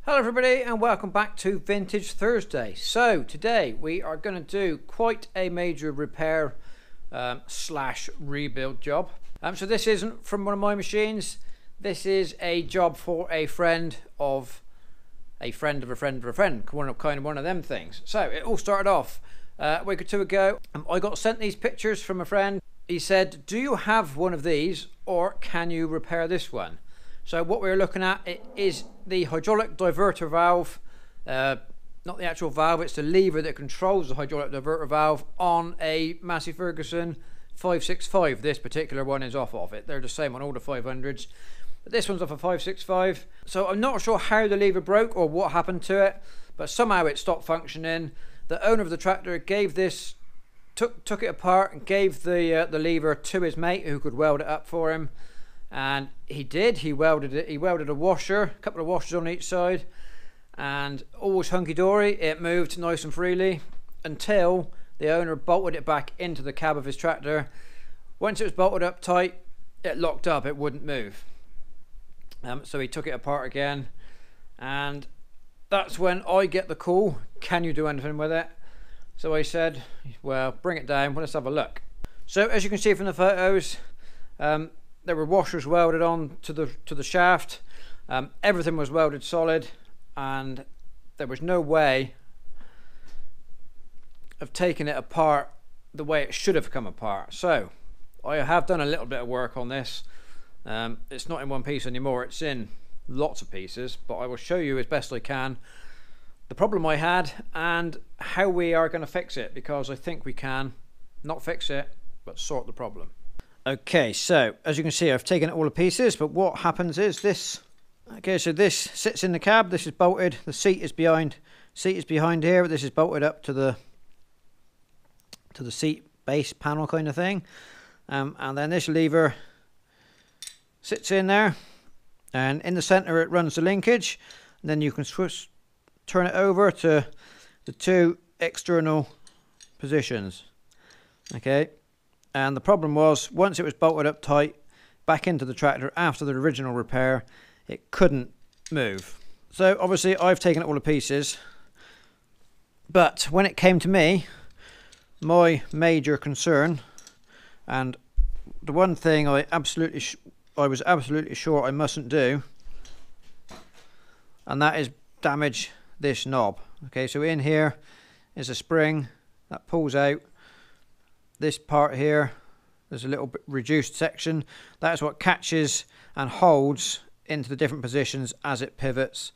Hello everybody and welcome back to Vintage Thursday. So today we are going to do quite a major repair slash rebuild job. So this isn't from one of my machines. This is a job for a friend of a friend of a friend of a friend. Kind of one of them things. So it all started off a week or two ago. I got sent these pictures from a friend. He said, do you have one of these or can you repair this one? So what we're looking at is the hydraulic diverter valve, not the actual valve, it's the lever that controls the hydraulic diverter valve on a Massey Ferguson 565. This particular one is off of it. They're the same on all the 500s, but this one's off a 565. So I'm not sure how the lever broke or what happened to it, but somehow it stopped functioning. The owner of the tractor gave this, took it apart and gave the lever to his mate who could weld it up for him. And he did. He welded it. He welded a washer, a couple of washers on each side, and all was hunky-dory. It moved nice and freely until the owner bolted it back into the cab of his tractor. Once it was bolted up tight, it locked up. It wouldn't move. So he took it apart again, and that's when I get the call. Can you do anything with it? So I said, well, bring it down. Let's have a look. So as you can see from the photos, there were washers welded on to the shaft. Everything was welded solid, and there was no way of taking it apart the way it should have come apart. So I have done a little bit of work on this. It's not in one piece anymore, it's in lots of pieces, but I will show you as best I can the problem I had and how we are going to fix it, because I think we can not fix it but sort the problem. Okay, so as you can see, I've taken it all to pieces, but what happens is this. Okay, so this sits in the cab. This is bolted. The seat is behind here. This is bolted up to the seat base panel kind of thing, and then this lever sits in there, and in the center it runs the linkage. And then you can turn it over to the two external positions. Okay. And the problem was, once it was bolted up tight back into the tractor after the original repair, it couldn't move. So obviously I've taken it all to pieces, but when it came to me, my major concern, and the one thing I was absolutely sure I mustn't do, and that is damage this knob. Okay, so in here is a spring that pulls out. This part here, there's a little bit reduced section. That's what catches and holds into the different positions as it pivots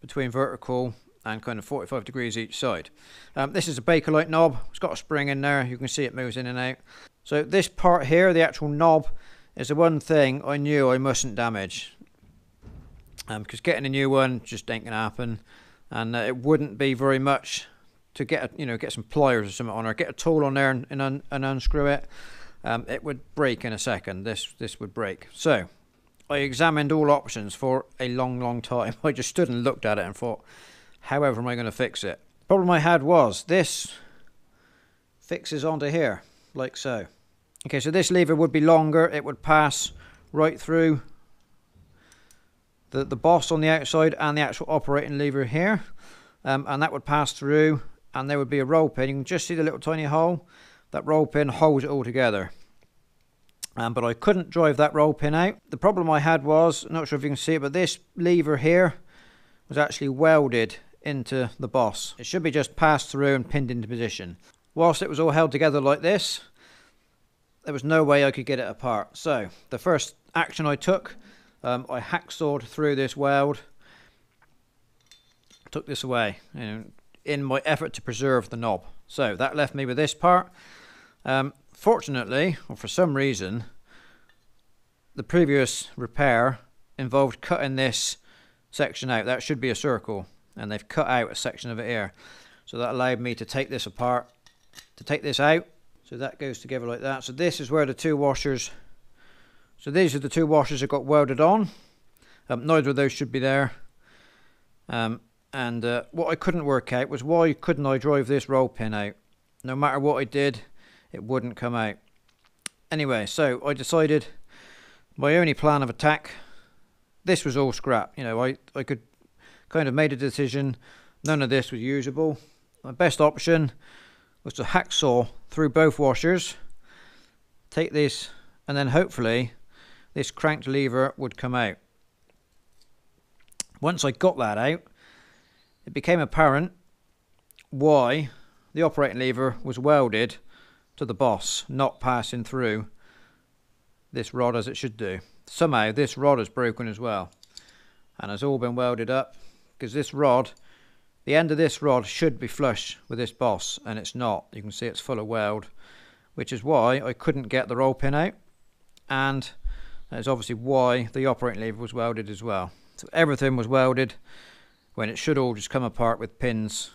between vertical and kind of 45 degrees each side. This is a Bakelite knob. It's got a spring in there. You can see it moves in and out. So this part here, the actual knob, is the one thing I knew I mustn't damage. Because getting a new one just ain't gonna happen, and it wouldn't be very much to get get some pliers or something on there, get a tool on there and unscrew it. It would break in a second. This would break. So I examined all options for a long time. I just stood and looked at it and thought, however am I going to fix it? The problem I had was this fixes onto here like so. Okay, so this lever would be longer. It would pass right through the boss on the outside and the actual operating lever here, and that would pass through, and there would be a roll pin. You can just see the little tiny hole. That roll pin holds it all together. But I couldn't drive that roll pin out. The problem I had was, not sure if you can see it, but this lever here was actually welded into the boss. It should be just passed through and pinned into position. Whilst it was all held together like this, there was no way I could get it apart. So the first action I took, I hacksawed through this weld, took this away, in my effort to preserve the knob. So that left me with this part. Fortunately, or for some reason, the previous repair involved cutting this section out. That should be a circle, and they've cut out a section of it here. So that allowed me to take this apart, to take this out. So that goes together like that. So this is where the two washers, so these are the two washers that got welded on. Neither of those should be there. What I couldn't work out was, why couldn't I drive this roll pin out? No matter what I did, it wouldn't come out. Anyway, so I decided my only plan of attack, this was all scrap. You know, I could kind of made a decision none of this was usable. My best option was to hacksaw through both washers, take this, and then hopefully this cranked lever would come out. Once I got that out, it became apparent why the operating lever was welded to the boss, not passing through this rod as it should do. Somehow this rod is broken as well, and has all been welded up, because this rod, the end of this rod should be flush with this boss, and it's not. You can see it's full of weld, which is why I couldn't get the roll pin out, and that is obviously why the operating lever was welded as well. So everything was welded when it should all just come apart with pins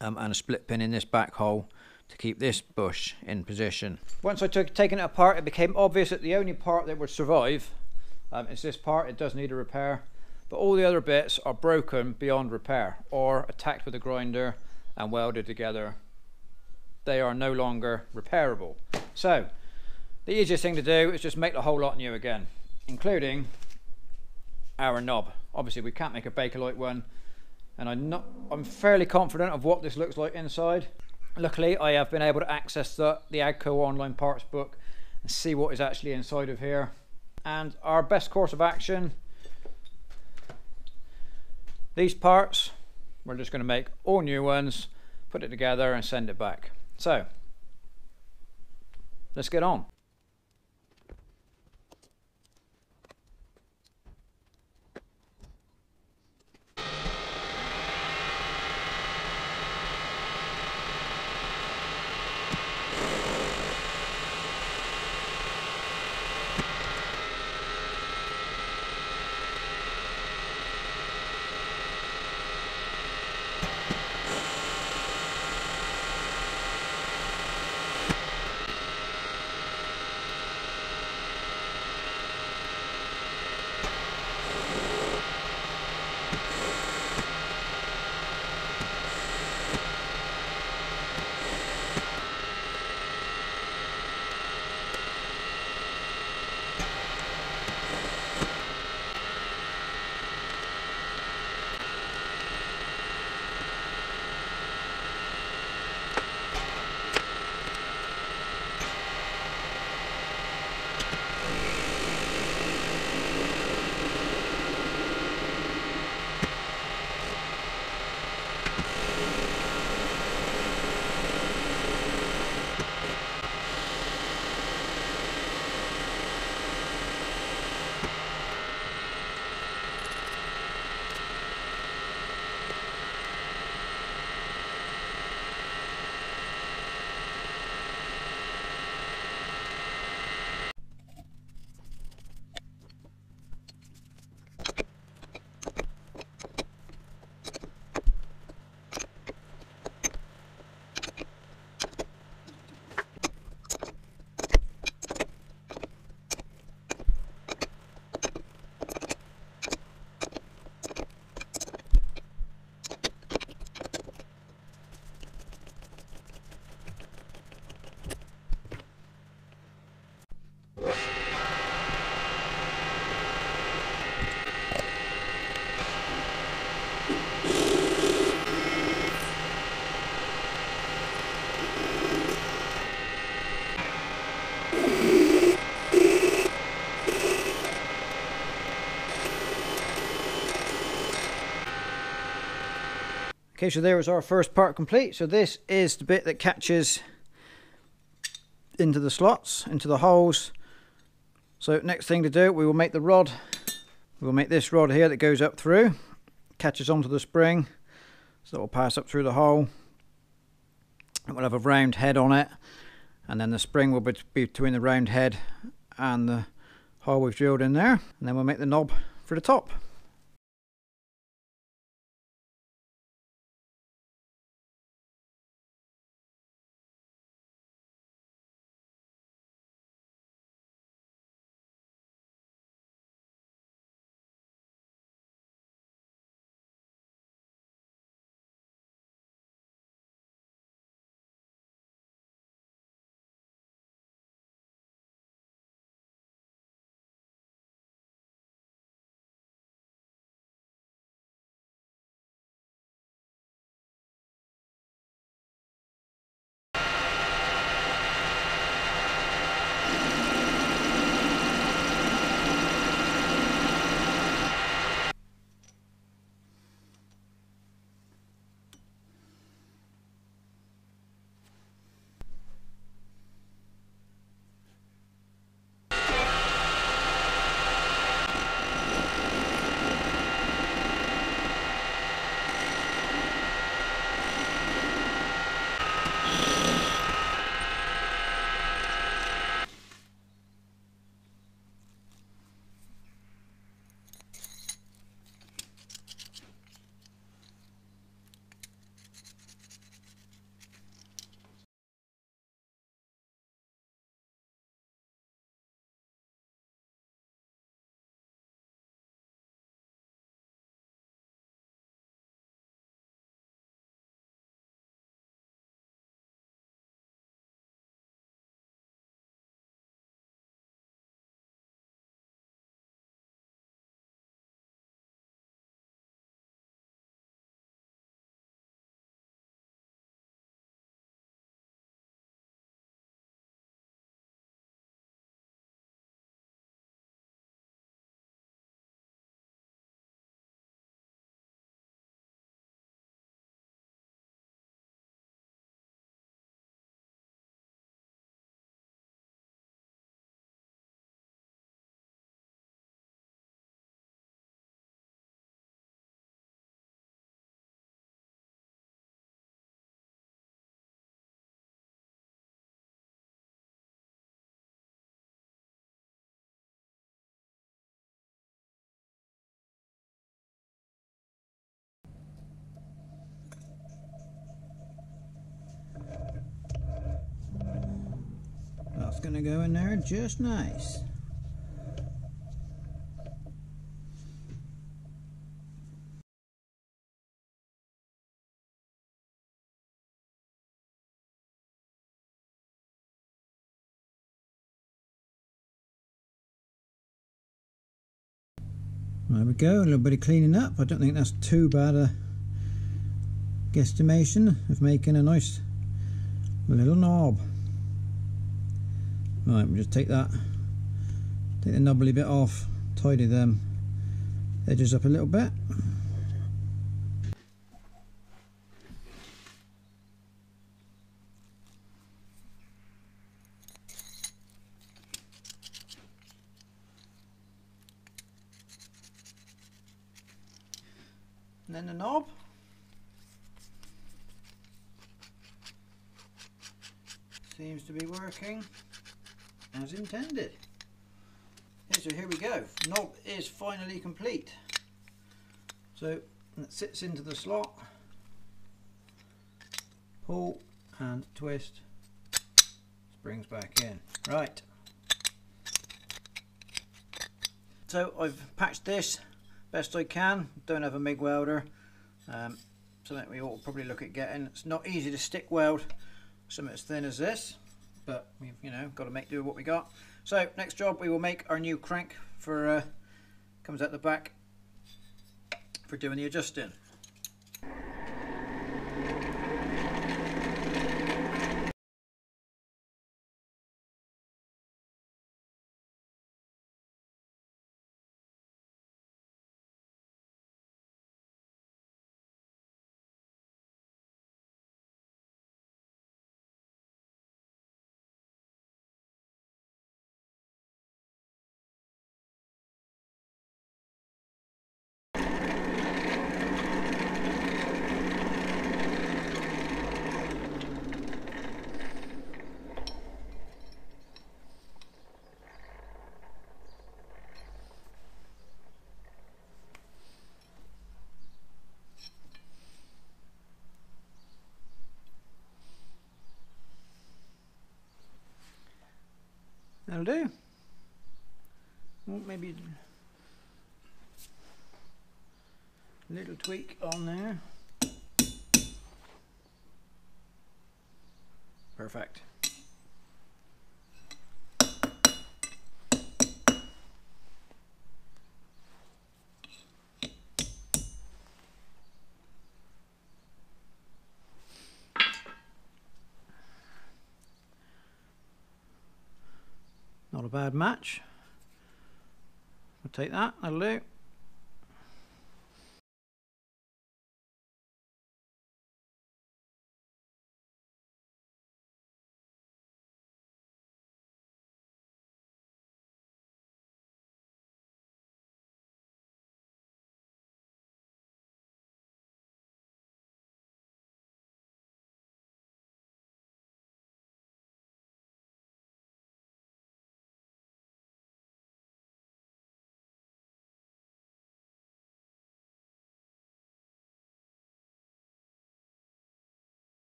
and a split pin in this back hole to keep this bush in position. Once I taken it apart, it became obvious that the only part that would survive is this part. It does need a repair, but all the other bits are broken beyond repair or attacked with a grinder and welded together. They are no longer repairable. So the easiest thing to do is just make the whole lot new again, including our knob. Obviously we can't make a Bakelite one, and I'm fairly confident of what this looks like inside. Luckily I have been able to access the AGCO online parts book and see what is actually inside of here. And our best course of action, these parts, we're just going to make all new ones, put it together and send it back. So let's get on. Okay, so there is our first part complete. So this is the bit that catches into the slots, into the holes. So next thing to do, we will make the rod. We will make this rod here that goes up through, catches onto the spring, so it will pass up through the hole. It will have a round head on it, and then the spring will be between the round head and the hole we've drilled in there. And then we'll make the knob for the top. gonna go in there just nice. There we go, a little bit of cleaning up. I don't think that's too bad a guesstimation of making a nice little knob. Right, we'll just take the knobbly bit off, tidy them edges up a little bit. And then the knob. Seems to be working as intended. Okay, so here we go. Knob is finally complete. So it sits into the slot. Pull and twist. Springs back in. Right. So I've patched this best I can. Don't have a MIG welder. Something we ought to probably look at getting. It's not easy to stick weld something as thin as this, but we've, you know, got to make do with what we got. So next job, we will make our new crank for comes out the back for doing the adjusting. That'll do. Well, maybe a little tweak on there. Perfect. Not a bad match. I'll take that, that'll do.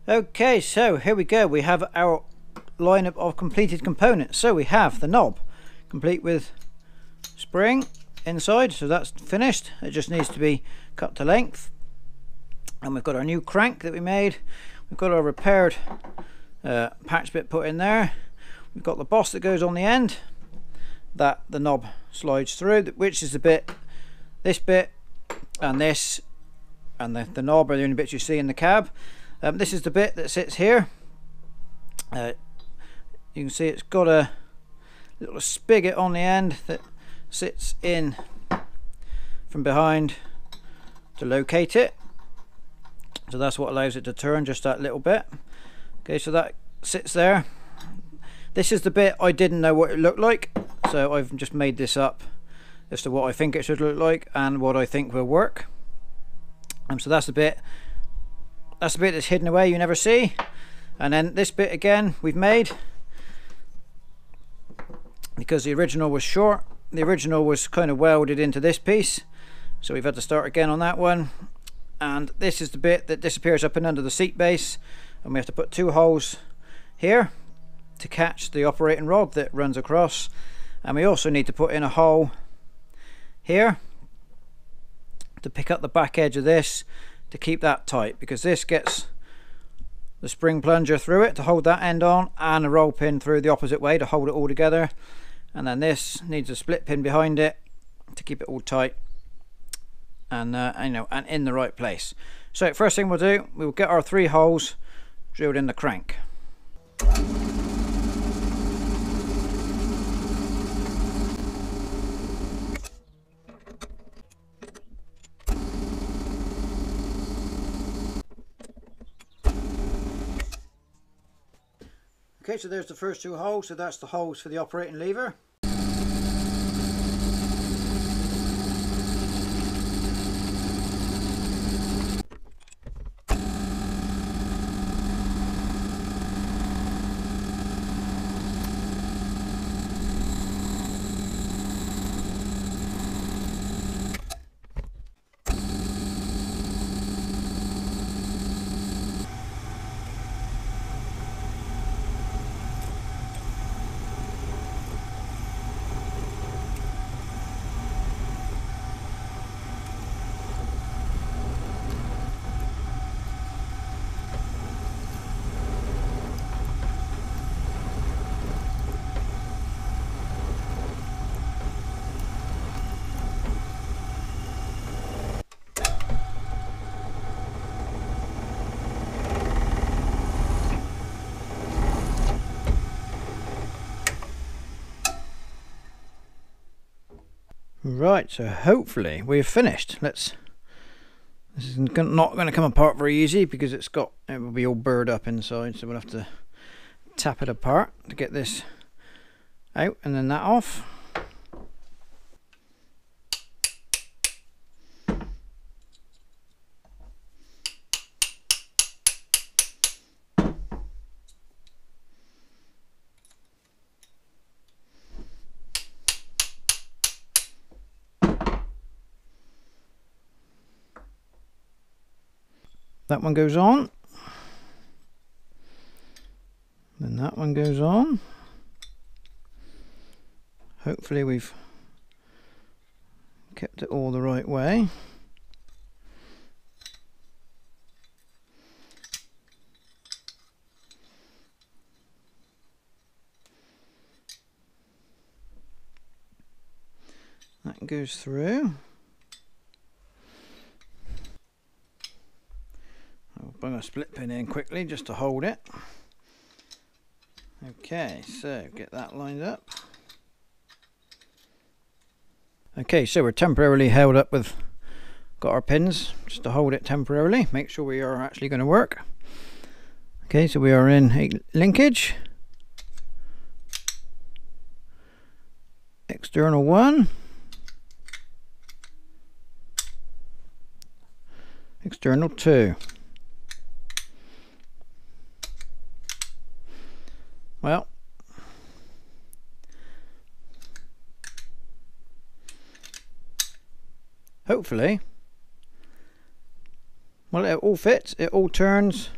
Okay, so here we go. We have our lineup of completed components. So we have the knob, complete with spring inside, so that's finished. It just needs to be cut to length. And we've got our new crank that we made. We've got our repaired patch bit put in there. We've got the boss that goes on the end that the knob slides through, which is the bit, this bit and this, and the knob are the only bits you see in the cab. This is the bit that sits here. You can see it's got a little spigot on the end that sits in from behind to locate it. So that's what allows it to turn, just that little bit. Okay, so that sits there. This is the bit I didn't know what it looked like, so I've just made this up as to what I think it should look like and what I think will work. So that's the bit. That's the bit that's hidden away, you never see. And then this bit again we've made because the original was short. The original was kind of welded into this piece, so we've had to start again on that one. And this is the bit that disappears up and under the seat base, and we have to put 2 holes here to catch the operating rod that runs across. And we also need to put in a hole here to pick up the back edge of this to keep that tight, because this gets the spring plunger through it to hold that end on, and a roll pin through the opposite way to hold it all together. And then this needs a split pin behind it to keep it all tight and you know, and in the right place. So first thing we'll do, we'll get our 3 holes drilled in the crank. Okay, so there's the first 2 holes, so that's the holes for the operating lever. Right, so hopefully we've finished. This is not going to come apart very easy because it will be all burred up inside, so we'll have to tap it apart to get this out and then that off. That one goes on, then that one goes on. Hopefully we've kept it all the right way. That goes through. I'll bring a split pin in quickly just to hold it. Okay, so get that lined up. Okay, so we're temporarily held up with, got our pins just to hold it temporarily, make sure we are actually going to work. Okay, so we are in a linkage. External 1. External 2. Well, hopefully, well, it all fits, it all turns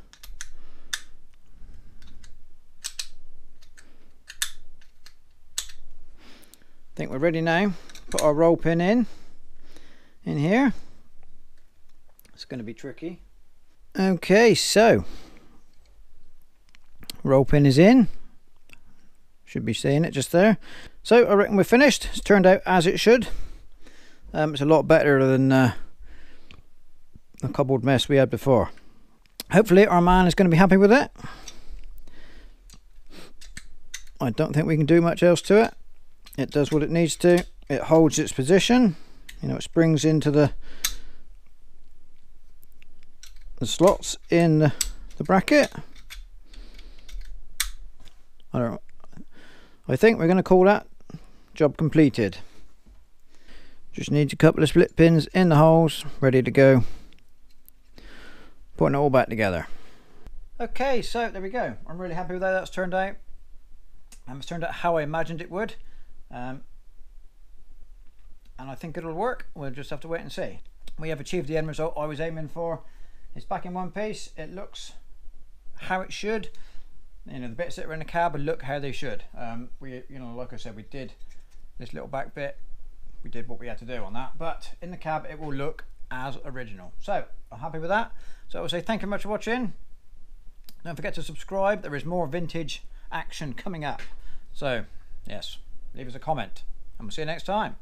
think we're ready now. Put our roll pin in here. It's going to be tricky. Okay, so roll pin is in. Should be seeing it just there. So I reckon we're finished. It's turned out as it should. It's a lot better than the cobbled mess we had before. Hopefully our man is going to be happy with it. I don't think we can do much else to it. It does what it needs to. It holds its position. You know, it springs into the slots in the bracket. I think we're going to call that job completed. Just needs a couple of split pins in the holes, ready to go. Putting it all back together. Okay, so there we go. I'm really happy with how that's turned out. It's turned out how I imagined it would. And I think it'll work. We'll just have to wait and see. We have achieved the end result I was aiming for. It's back in one piece. It looks how it should. You know, the bits that are in the cab look how they should. You know, like I said, we did this little back bit. We did what we had to do on that, but in the cab it will look as original. So I'm happy with that. So I will say thank you very much for watching. Don't forget to subscribe. There is more vintage action coming up. So yes, leave us a comment and we'll see you next time.